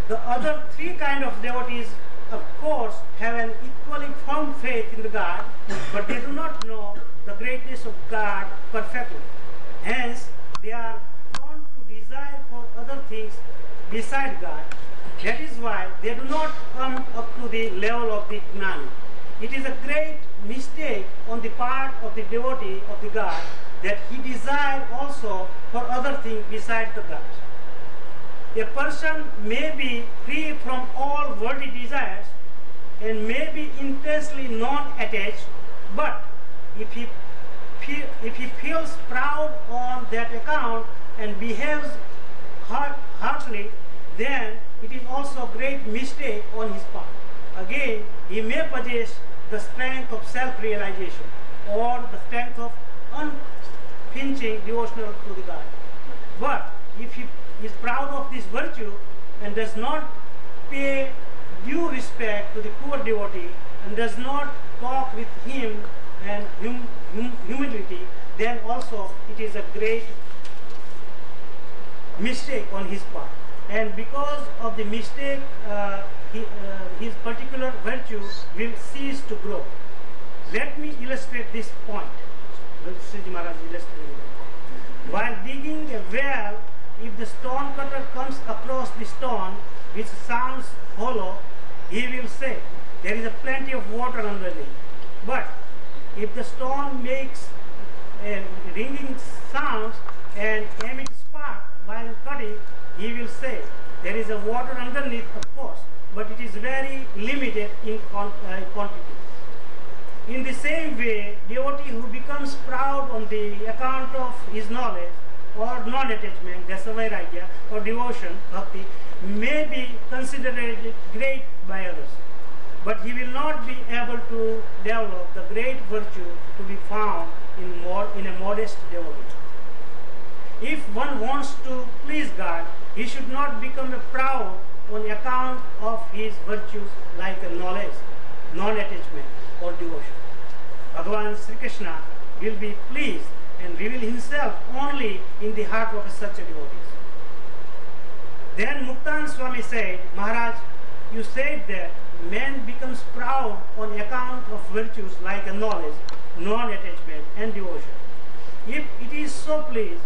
The other three kind of devotees, of course, have an equally firm faith in the God, but they do not know the greatness of God perfectly. Hence, they are prone to desire for other things beside God. That is why they do not come up to the level of the Gnani. It is a great mistake on the part of the devotee of the God that he desires also for other things beside the God. A person may be free from all worldly desires and may be intensely non-attached, but if he feels proud on that account and behaves heartily, then it is also a great mistake on his part. Again, he may possess the strength of self-realization or the strength of unflinching devotional to the God. But if he is proud of this virtue and does not pay due respect to the poor devotee and does not talk with him and humility, then also it is a great mistake on his part. And because of the mistake, his particular virtue will cease to grow. Let me illustrate this point. Sriji Maharaj illustrated it. While digging a well, if the stone cutter comes across the stone which sounds hollow, he will say, there is a plenty of water underneath. But if the stone makes ringing sounds and emits spark while cutting, he will say, there is a water underneath, of course, but it is very limited in quantity. In the same way, devotee who becomes proud on the account of his knowledge or non-attachment, that's a vairagya, or devotion, bhakti, may be considered great by others, but he will not be able to develop the great virtue to be found in a modest devotee. If one wants to please God, he should not become proud on account of his virtues like knowledge, non-attachment, or devotion. Bhagavan Sri Krishna will be pleased and reveal himself only in the heart of such devotees. Then Muktan Swami said, Maharaj, you said that man becomes proud on account of virtues like knowledge, non-attachment, and devotion. If it is so, please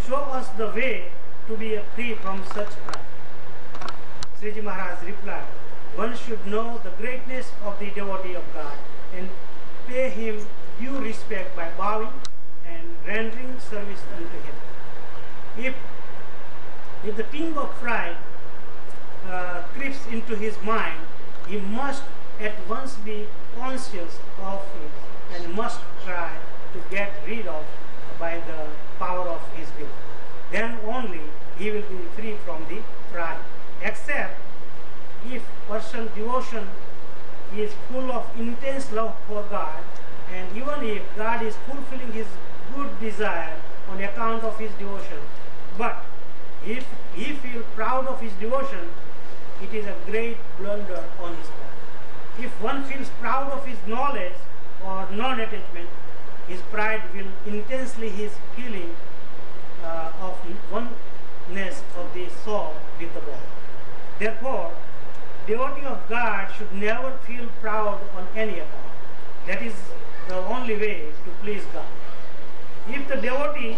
show us the way to be free from such pride. Sriji Maharaj replied, one should know the greatness of the devotee of God and pay him due respect by bowing and rendering service unto him. If the ting of pride creeps into his mind, he must at once be conscious of it and must try to get rid of by the power of his will. Then only he will be free from the pride. Except if person's devotion is full of intense love for God, and even if God is fulfilling his good desire on account of his devotion, but if he feels proud of his devotion, it is a great blunder on his part. If one feels proud of his knowledge or non-attachment, his pride will intensely his feeling of oneness of the soul with the body. Therefore, devotee of God should never feel proud on any account. That is the only way to please God. If the devotee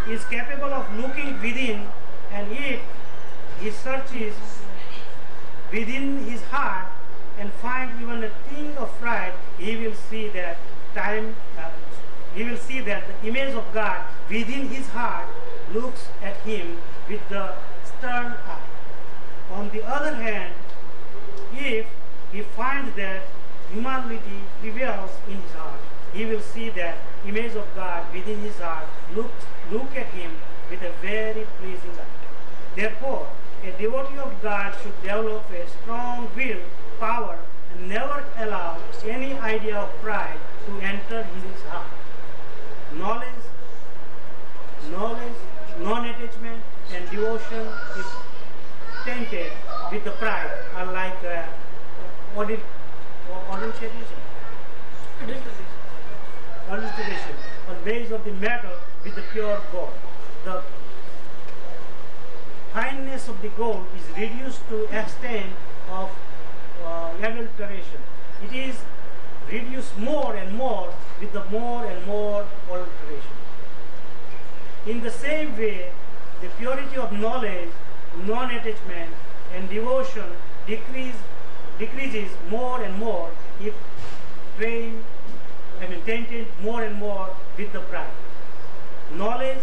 is capable of looking within, and if he searches within his heart and finds even a thing of pride, he will see that the image of God within his heart looks at him with the stern eye. On the other hand, if he finds that humanity prevails in his heart, he will see that image of God within his heart look at him with a very pleasing eye. Therefore, a devotee of God should develop a strong will, power, and never allow any idea of pride to enter his heart. Knowledge, non-attachment, and devotion if tainted with the pride are like adulteration on base of the metal with the pure gold. fineness of the gold is reduced to extent of adulteration. It is reduced more and more with the more and more alteration. In the same way, the purity of knowledge, non-attachment, and devotion decreases more and more if tainted more and more with the pride. Knowledge,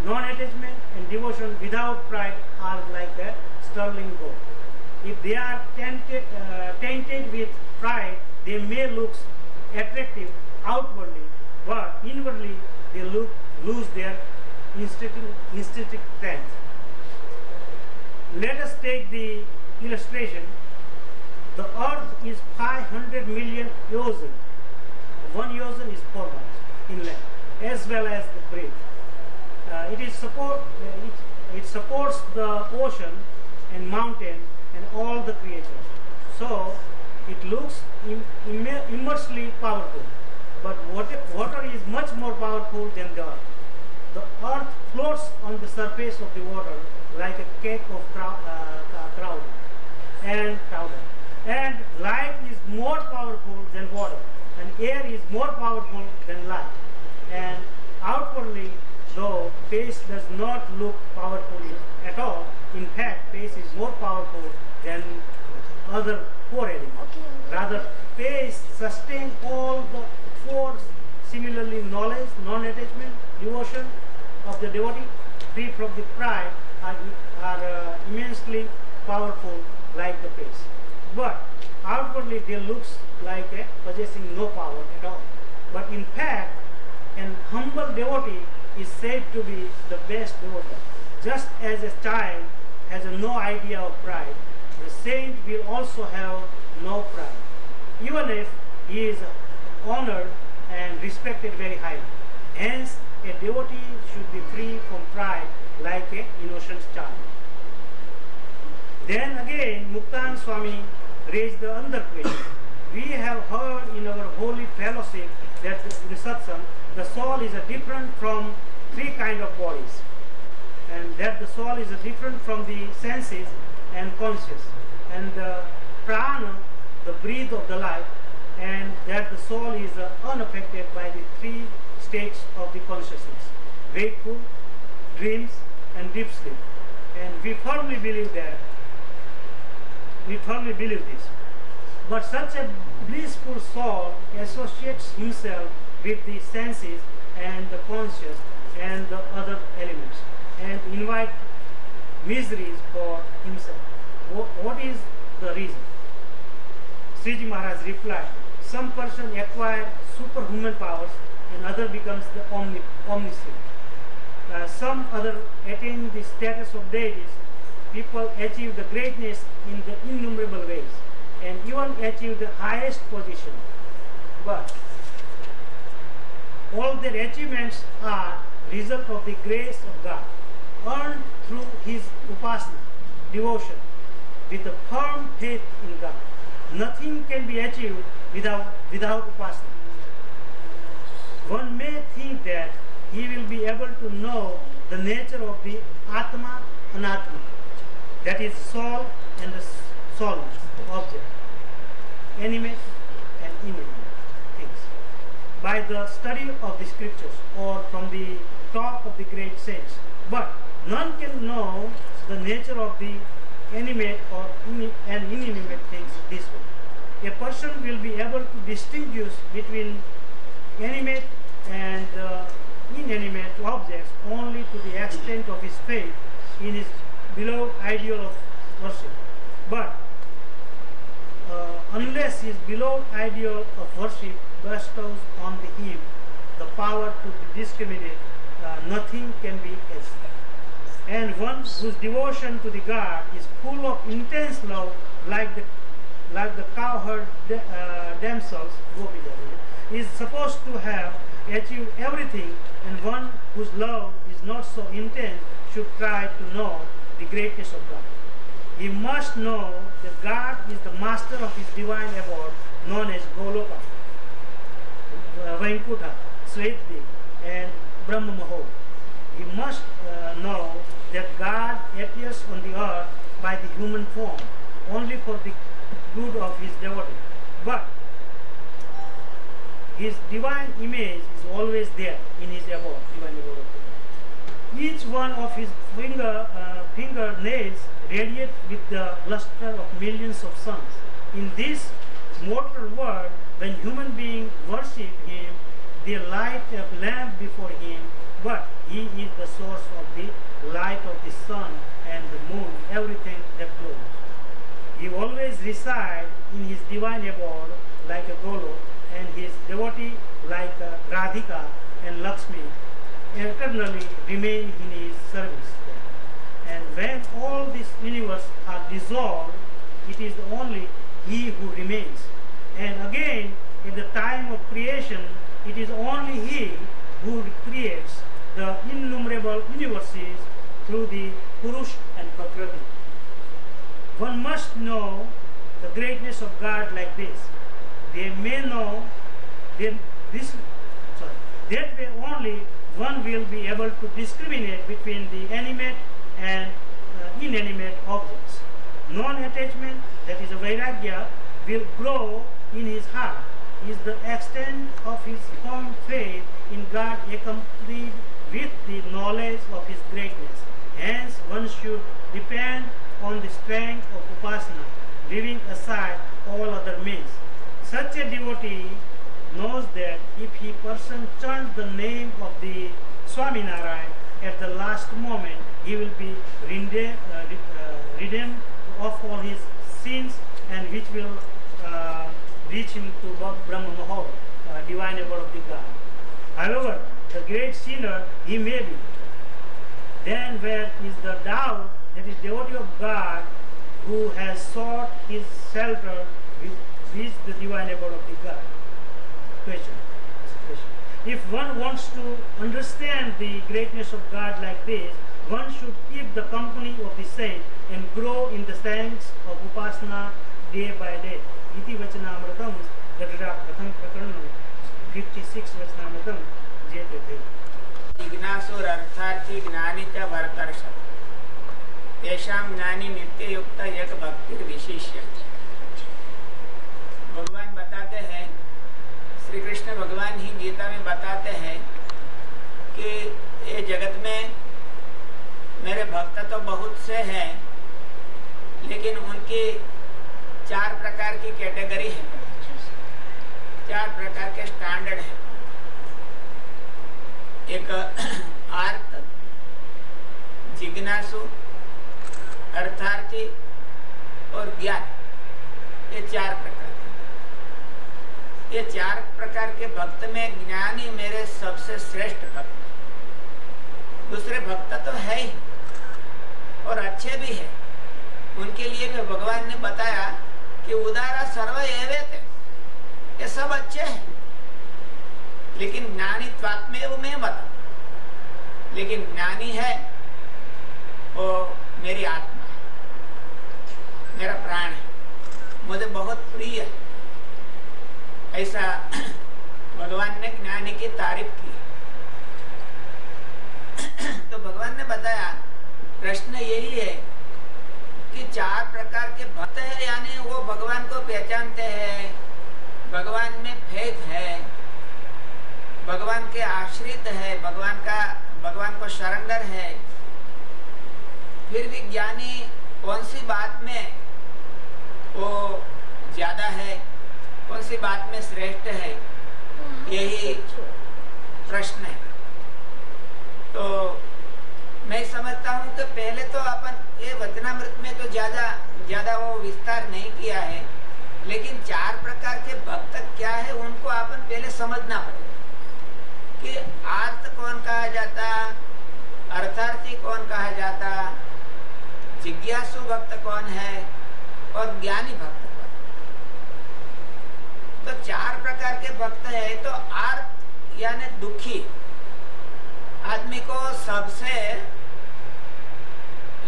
non-attachment, and devotion without pride are like a sterling gold. If they are tainted with pride, they may look attractive outwardly, but inwardly they lose their intrinsic strength. Let us take the illustration. The earth is 500 million yosen. 1 yosen is 4 miles in length, as well as the breadth. It supports the ocean and mountain and all the creatures. So it looks immensely powerful. But water is much more powerful than the earth. The earth floats on the surface of the water like a cake of powder. And light is more powerful than water, and air is more powerful than light. And outwardly, though space does not look powerful at all, in fact, space is more powerful than other 4 elements. Rather, space sustains all the 4. Similarly, knowledge, non-attachment, devotion of the devotee, free from the pride, are immensely powerful like the face. But outwardly they look like possessing no power at all. But in fact, an humble devotee is said to be the best devotee. Just as a child has no idea of pride, the saint will also have no pride, even if he is honored and respected very highly. Hence, a devotee should be free from pride like an innocent child. Then again, Muktan Swami raised the other question. We have heard in our holy fellowship that in satsang, the soul is different from 3 kinds of bodies, and that the soul is different from the senses and conscious, and the prana, the breath of the life, and that the soul is unaffected by the 3 states of the consciousness: wakeful, dreams, and deep sleep. And we firmly believe this. But such a blissful soul associates himself with the senses and the conscious and the other elements, and invite miseries for himself. What is the reason? Sriji Maharaj replied, some person acquire superhuman powers and other becomes the omniscient. Some other attain the status of deities. People achieve the greatness in the innumerable ways and even achieve the highest position. But all their achievements are result of the grace of God, earned through his upasana, devotion, with a firm faith in God. Nothing can be achieved without upasana. One may think that he will be able to know the nature of the Atma, Anatma, that is soul and the soulless object, animate and inanimate things, by the study of the scriptures or from the talk of the great saints. But none can know the nature of the animate or inanimate things this way. A person will be able to distinguish between animate and inanimate objects only to the extent of his faith in his beloved ideal of worship. But unless his beloved ideal of worship bestows on him the power to discriminate, nothing can be else. And one whose devotion to the God is full of intense love, like the cowherd damsels, is supposed to have achieved everything, and one whose love is not so intense should try to know the greatness of God. He must know that God is the master of his divine abode, known as Goloka, Vaikuntha, Svetdi, and Brahma Mahol. He must know that God appears on the earth by the human form only for the good of his devotee. But his divine image is always there in his abode, divine abode of the God. Each one of his fingernails radiate with the luster of millions of suns. In this mortal world, when human beings worship him, they light a lamp before him, but he is the source of the light of the sun and the moon, everything that glows. He always resides in his divine abode like a Golok, and his devotee like Radhika and Lakshmi eternally remain in his service. And when all this universe are dissolved, it is only he who remains. And again, at the time of creation, it is only he who creates the innumerable universes through the Purush and Prakriti. One must know the greatness of God like this. They may know that way only one will be able to discriminate between the animate and inanimate objects. Non-attachment, that is a vairagya, will grow in his heart. Is the extent of his firm faith in God accompanied with the knowledge of his greatness. Hence, one should depend on the strength of upasana, leaving aside all other means. Such a devotee knows that if he person chants the name of the Swaminarayan at the last moment, he will be redeemed of all his sins, and which will reach him to Brahma Mahal, divine abode of the God. However, the great sinner he may be. Then where is the doubt that is devotee of God who has sought his shelter with the divine abode of the God? Question. If one wants to understand the greatness of God like this, one should keep the company of the saint and grow in the thanks of upasana day by day. Iti vachanamritam gadra pratham prakaranam 56 vachanamritam jete. जिज्ञासुर अर्थार्थी ज्ञानी च भरतर्ष तेषां ज्ञानी नित्य युक्त एक भक्ति विशिष्य। भगवान बताते हैं, श्री कृष्ण भगवान ही गीता में बताते हैं कि ये जगत में मेरे भक्त तो बहुत से हैं, लेकिन उनकी 4 प्रकार की कैटेगरी है, 4 प्रकार के स्टैंडर्ड है। एक आर्त, जिज्ञासु, अर्थार्थी और ज्ञान, ये 4 प्रकार के। ये 4 प्रकार के भक्त में ज्ञानी मेरे सबसे श्रेष्ठ भक्त। दूसरे भक्त तो है ही और अच्छे भी है, उनके लिए भी भगवान ने बताया कि उदारा सर्व एवेते, ये सब अच्छे हैं, लेकिन ज्ञानी त्वात्मेव में मत। लेकिन ज्ञानी है वो मेरी आत्मा है, मेरा प्राण है, मुझे बहुत प्रिय है। ऐसा भगवान ने ज्ञानी की तारीफ की। तो भगवान ने बताया, प्रश्न यही है कि 4 प्रकार के भक्त है, यानी वो भगवान को पहचानते हैं, भगवान में फेथ है, भगवान के आश्रित है, भगवान को शरणर है। फिर भी ज्ञानी कौन सी बात में वो ज्यादा है, कौन सी बात में श्रेष्ठ है, यही प्रश्न है। तो मैं समझता हूँ कि पहले तो अपन ये वचनामृत में तो ज्यादा वो विस्तार नहीं किया है, लेकिन 4 प्रकार के भक्त क्या है उनको अपन पहले समझना पड़ेगा कि आर्त कौन कहा जाता, अर्थार्थी कौन कहा जाता, जिज्ञासु भक्त कौन है और ज्ञानी भक्त कौन। तो 4 प्रकार के भक्त है। तो आर्त यानी दुखी आदमी को सबसे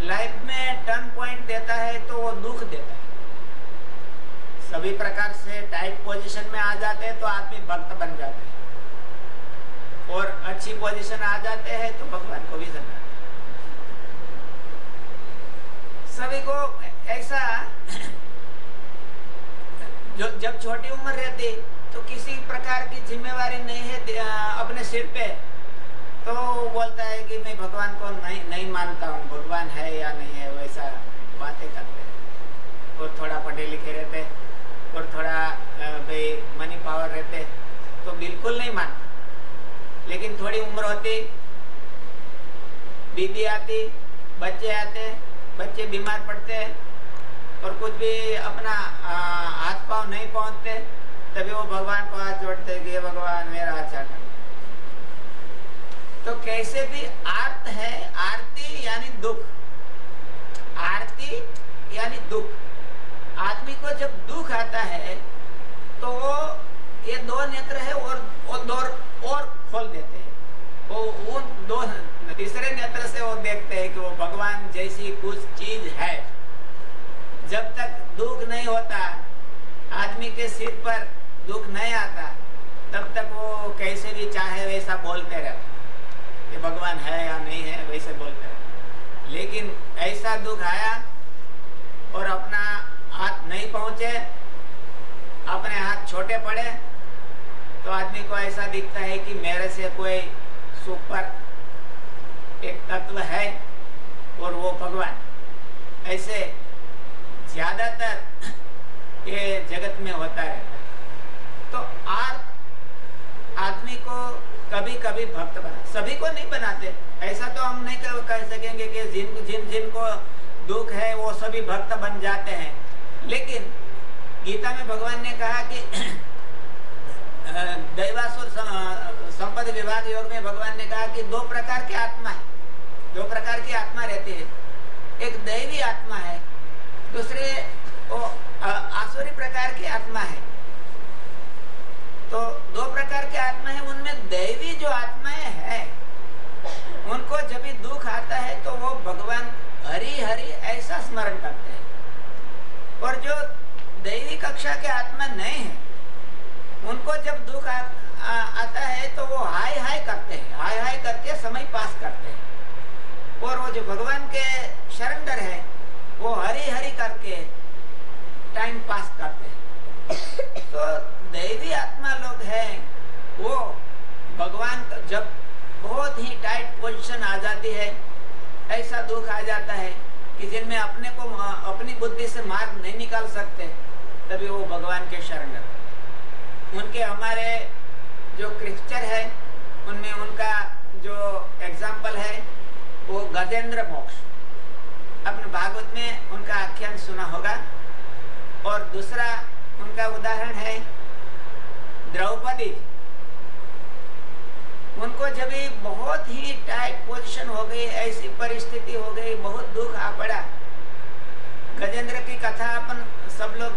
लाइफ में टर्न पॉइंट देता है, तो वो दुख देता है। सभी प्रकार से टाइट पोजीशन में आ जाते हैं तो आदमी भक्त बन जाता है, और अच्छी पोजीशन आ जाते हैं तो भगवान को भी समझाते हैं। आदमी को ऐसा जो जब छोटी उम्र रहती तो किसी प्रकार की जिम्मेवारी नहीं है अपने सिर पे, तो बोलता है कि मैं भगवान को नहीं मानता हूँ, भगवान है या नहीं है, वैसा बातें करते हैं। और थोड़ा पढ़े लिखे रहते और थोड़ा भाई मनी पावर रहते तो बिल्कुल नहीं मानते। लेकिन थोड़ी उम्र होती, बीबी आती, बच्चे आते, बच्चे बीमार पड़ते और कुछ भी अपना हाथ पाँव नहीं पहुंचते, तभी वो भगवान को हाथ जोड़ते कि ये भगवान मेरा अच्छा कर। तो कैसे भी आर्त है, आरती यानी दुख, आरती यानी दुख। आदमी को जब दुख आता है तो वो ये दो नेत्र है और खोल देते हैं, वो उन दो तीसरे नेत्र से वो देखते हैं कि वो भगवान जैसी कुछ चीज है। जब तक दुख नहीं होता, आदमी के सिर पर दुख नहीं आता, तब तक वो कैसे भी चाहे वैसा बोलते रहते कि भगवान है या नहीं है, वैसे बोलते रहते। लेकिन ऐसा दुख आया और अपना हाथ नहीं पहुंचे, अपने हाथ छोटे पड़े, तो आदमी को ऐसा दिखता है कि मेरे से कोई सुपर एक तत्व है और वो भगवान। ऐसे ज्यादातर ये जगत में होता रहता है। तो आदमी को कभी कभी भक्त बना, सभी को नहीं बनाते। ऐसा तो हम नहीं कह सकेंगे कि जिनको दुख है वो सभी भक्त बन जाते हैं। लेकिन गीता में भगवान ने कहा कि दैवासुर संपत्ति विभाग योग में भगवान ने कहा कि दो प्रकार की आत्मा है, दो प्रकार की आत्मा रहती है। एक दैवी आत्मा है, दूसरे आसुरी प्रकार की आत्मा है। तो दो प्रकार की आत्मा है, उनमें दैवी जो आत्माएं हैं उनको जब भी दुख आता है तो वो भगवान हरि हरि ऐसा स्मरण करते हैं। और जो दैवी कक्षा के आत्मा नहीं है उनको जब दुख आता है तो वो हाय हाय करते हैं, हाय हाय करके समय पास करते हैं। और वो जो भगवान के शरणर है वो हरि हरि करके टाइम पास करते हैं। तो दैवी आत्मा लोग हैं वो भगवान जब बहुत ही टाइट पोजीशन आ जाती है, ऐसा दुख आ जाता है कि जिनमें अपने को अपनी बुद्धि से मार्ग नहीं निकाल सकते, तभी वो भगवान के शरण। उनके हमारे जो क्रिस्चर है उनमें उनका जो एग्जाम्पल है वो गजेंद्र मोक्ष, अपने भागवत में उनका आख्यान सुना होगा। और दूसरा उनका उदाहरण है द्रौपदी। उनको जब बहुत ही टाइट पोजीशन हो गई, ऐसी परिस्थिति हो गई, बहुत दुख आ पड़ा। गजेंद्र की कथा अपन सब लोग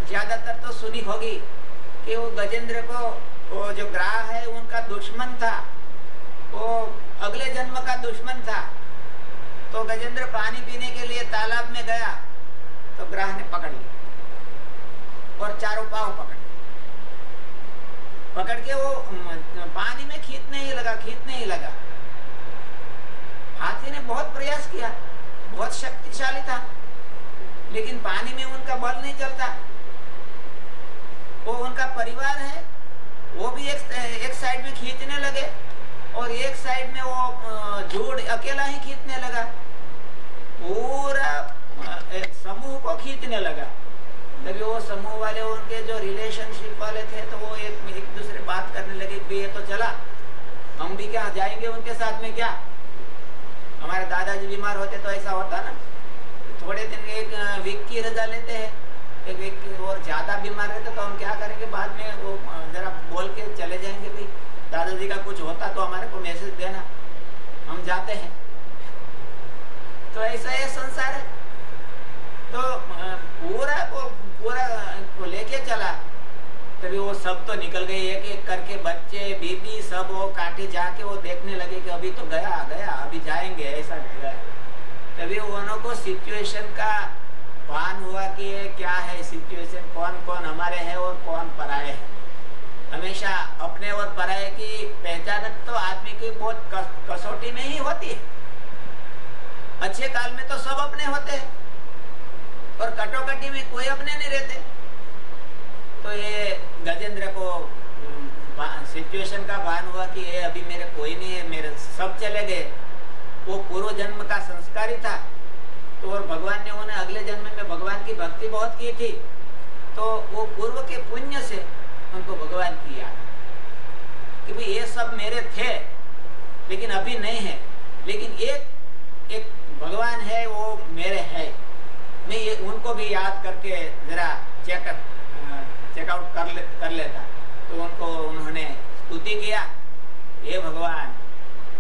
ज्यादातर तो सुनी होगी कि वो गजेंद्र को वो जो ग्राह है उनका दुश्मन था, वो अगले जन्म का दुश्मन था। तो गजेंद्र पानी पीने के लिए तालाब में गया तो ग्राह ने पकड़ लिया और चारों पांव पकड़ के वो पानी में खींचने ही लगा। हाथी ने बहुत प्रयास किया, बहुत शक्तिशाली था, लेकिन पानी में उनका बल नहीं चलता। वो उनका परिवार है वो भी एक साइड में खींचने लगे और एक साइड में वो जोड़ अकेला ही खींचने लगा, पूरा समूह को खींचने लगा। तभी वो समूह वाले उनके जो रिलेशनशिप वाले थे तो वो एक दूसरे बात करने लगे कि ये तो चला, हम भी क्या जाएंगे उनके साथ में। क्या हमारे दादाजी बीमार होते तो ऐसा होता ना, थोड़े दिन एक वीक की रजा लेते हैं, एक वीक और ज्यादा बीमार रहते तो हम क्या करेंगे, बाद में वो जरा बोल के चले जाएंगे, भाई दादाजी का कुछ होता तो हमारे को मैसेज देना, हम जाते हैं। तो ऐसा ये संसार है। तो पूरा को लेके चला, तभी वो सब तो निकल गए, एक एक करके बच्चे बीबी सब वो काटे जाके वो देखने लगे कि अभी तो गया अभी जाएंगे, ऐसा गया। तभी उन्हों को सिचुएशन का भान हुआ कि ये क्या है सिचुएशन, कौन कौन हमारे हैं और कौन पराये हैं। हमेशा अपने और पराये की पहचान तो आदमी की बहुत कसौटी में ही होती है। अच्छे काल में तो सब अपने होते हैं और कटोकटी में कोई अपने नहीं रहते। तो ये गजेंद्र को सिचुएशन का भान हुआ कि ये अभी मेरे कोई नहीं है, मेरे सब चले गए। वो पूर्व जन्म का संस्कारी था, तो और भगवान ने उन्हें अगले जन्म में भगवान की भक्ति बहुत की थी, तो वो पूर्व के पुण्य से उनको भगवान की याद कि भाई ये सब मेरे थे लेकिन अभी नहीं है, लेकिन एक भगवान है वो मेरे है। मैं ये उनको भी याद करके जरा चेकआउट कर लेता। तो उनको उन्होंने स्तुति किया, ये भगवान।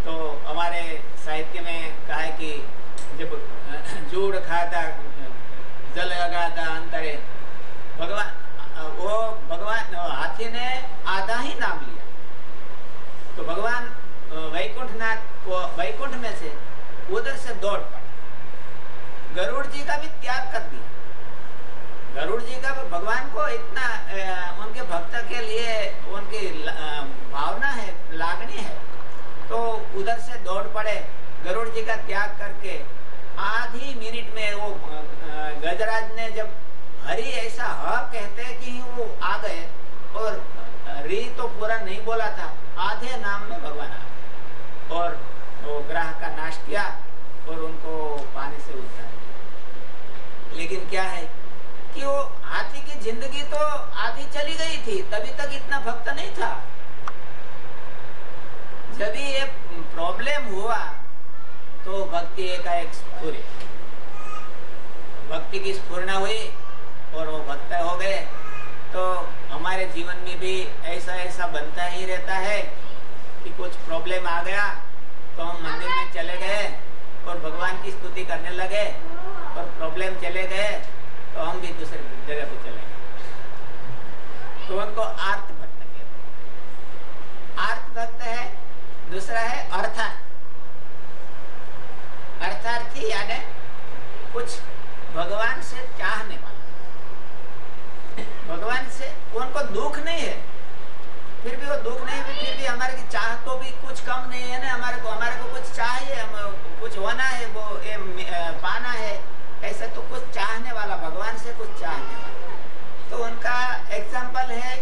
तो हमारे साहित्य में कहा है कि जब जूड़ खाता जल लगाता अंतरे, भगवान हाथी ने आधा ही नाम लिया, तो भगवान वैकुंठ में से उधर से दौड़ पड़ा। गरुड़ जी का भी त्याग कर दिया। गरुड़ जी का भगवान को इतना उनके भक्त के लिए उनकी भावना है, लागणी है, तो उधर से दौड़ पड़े। गरुड़ जी का त्याग करके आधी मिनट में वो गजराज ने जब हरि ऐसा ह कहते कि वो आ गए, और री तो पूरा नहीं बोला था, आधे नाम में भगवान आ गए और वो ग्रह का नाश किया और उनको पानी से उतारा। लेकिन क्या है कि वो हाथी की जिंदगी तो आधी चली गई थी, तभी तक इतना भक्त नहीं था। जब ये प्रॉब्लम हुआ तो भक्ति एकाएक स्फुरी, भक्ति की स्फुरना हुई और वो भक्त हो गए। तो हमारे जीवन में भी ऐसा बनता ही रहता है कि कुछ प्रॉब्लम आ गया तो हम मंदिर में चले गए और भगवान की स्तुति करने लगे, और प्रॉब्लम चले गए तो हम भी दूसरी जगह पे चले गए। तो उनको आर्त भक्त कहते हैं। आर्त भक्त है। दूसरा है अर्थार्थ। अर्थार्थी यानी कुछ भगवान से चाहने वाला, भगवान से उनको दुख नहीं है, फिर भी वो दुख नहीं है, फिर भी हमारे की चाह तो भी कुछ कम नहीं है ना। हमारे को कुछ चाहिए, कुछ होना है, वो पाना है, ऐसा तो कुछ चाहने वाला, भगवान से कुछ चाहने वाला। तो उनका एग्जाम्पल है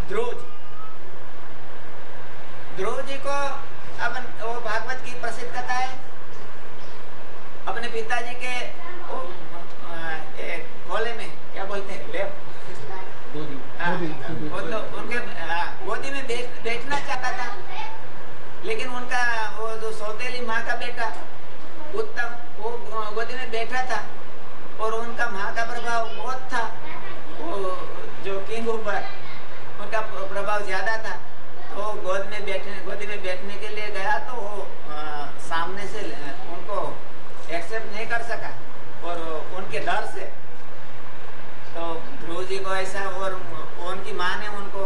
ध्रुव जी। ध्रुव जी को अपन वो भागवत की प्रसिद्ध कथा है, अपने पिताजी के खोले में क्या बोलते हैं, लेप, उनके गोदी में बैठना चाहता था, लेकिन उनका वो जो सौतेली माँ का बेटा उत्तम वो गोदी में बैठा था, और उनका माँ का प्रभाव बहुत था, वो जो किंग ऊपर उनका प्रभाव ज्यादा था। तो गोदी में बैठने के लिए गया तो वो सामने से उनको एक्सेप्ट नहीं कर सका, और उनके डर से तो ध्रुव जी को ऐसा, और उनकी माँ ने उनको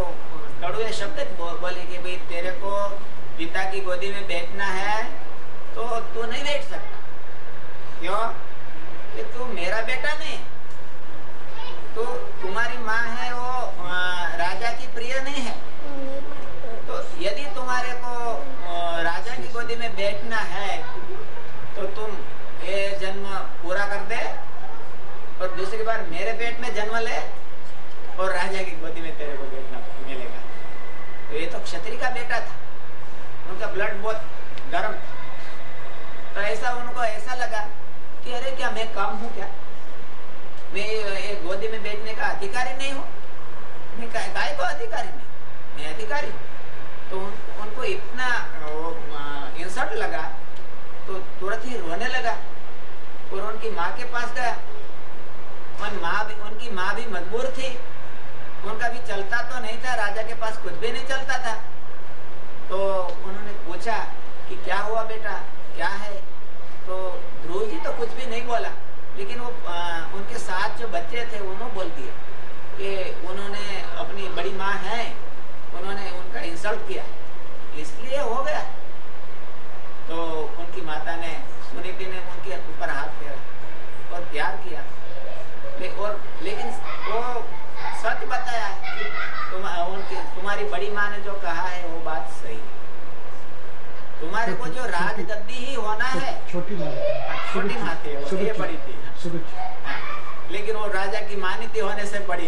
कड़वे शब्द बोले कि भाई तेरे को पिता की गोदी में बैठना है तो तू नहीं बैठ सकता। क्यों? कि तू मेरा बेटा नहीं, तो तुम्हारी माँ है वो राजा की प्रिय नहीं है। तो यदि तुम्हारे को राजा की गोदी में बैठना है तो तुम ये जन्म पूरा कर दे और दूसरी बार मेरे पेट में जन्म ले और राजा की गोदी में तेरे को बैठना मिलेगा। तो ये तो क्षत्रिय का बेटा था, उनका ब्लड बहुत गर्म। तो ऐसा उनको ऐसा लगा कि अरे क्या मैं कम हूँ क्या, मैं ये गोदी में बैठने का अधिकारी नहीं हूँ, मैं काय को अधिकारी नहीं, मैं अधिकारी। तो उनको इतना इंसल्ट लगा तो तुरंत ही रोने लगा और उनकी माँ के पास गया। उनकी माँ भी मजबूर थी, उनका भी चलता तो नहीं था, राजा के पास कुछ भी नहीं चलता था। तो उन्होंने पूछा कि क्या हुआ बेटा, क्या है? तो ध्रुव जी तो कुछ भी नहीं बोला, लेकिन वो उनके साथ जो बच्चे थे उन्होंने बोल दिया कि उन्होंने अपनी बड़ी माँ है, उन्होंने उनका इंसल्ट किया, इसलिए हो गया। तो उनकी माता ने, सुनीति ने उनके ऊपर हाथ फेरा और प्यार किया, लेकिन वो सच बताया कि तुम्हारी बड़ी माँ ने जो कहा है वो बात सही है। तुम्हारे को जो राज गद्दी ही होना है, छोटी माँ थी, ये बड़ी थी। लेकिन वो राजा की मान्यता होने से बड़ी।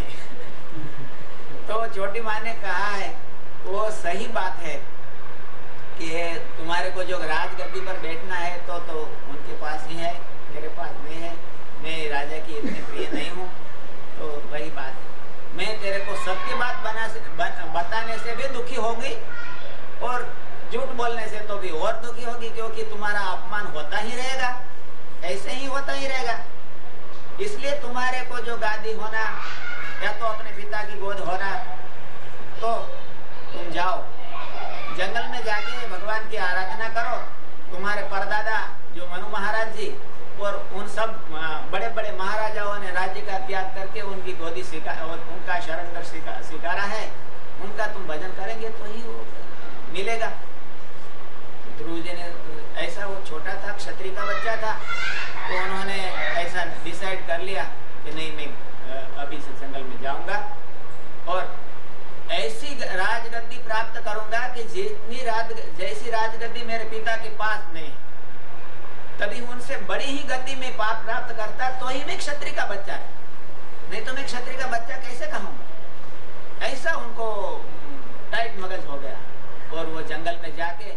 तो छोटी माँ ने कहा है वो सही बात है कि तुम्हारे को जो राजगद्दी पर बैठना है तो उनके पास ही है, मेरे पास नहीं है, मैं राजा की इतनी प्रिय नहीं हूँ। तो वही बात है, मैं तेरे को सत्य बात बताने से भी दुखी होगी और झूठ बोलने से तो भी और दुखी होगी, क्योंकि तुम्हारा अपमान होता ही रहेगा, ऐसे ही होता ही रहेगा। इसलिए तुम्हारे को जो गादी होना या तो अपने पिता की गोद होना, तो तुम जाओ जंगल में जाके भगवान की आराधना करो। तुम्हारे परदादा जो मनु महाराज जी और उन सब बड़े बड़े महाराजाओं ने राज्य का त्याग करके उनकी गोदी उनका शरण स्वीकारा है, उनका तुम भजन करेंगे तो ही वो मिलेगा। ध्रुव जी ने ऐसा, वो छोटा था, क्षत्रिय का बच्चा था, तो उन्होंने ऐसा डिसाइड कर लिया कि नहीं, मैं अभी से जंगल में जाऊंगा और ऐसी राजगद्दी प्राप्त करूंगा कि जैसी राजगद्दी मेरे पिता के पास नहीं, तभी उनसे बड़ी ही गद्दी में पाप प्राप्त करता, तो ही मैं क्षत्रिय का बच्चा है, नहीं तो मैं क्षत्रिय का बच्चा कैसे कहूंगा। ऐसा उनको टाइट मगज हो गया और वो जंगल में जाके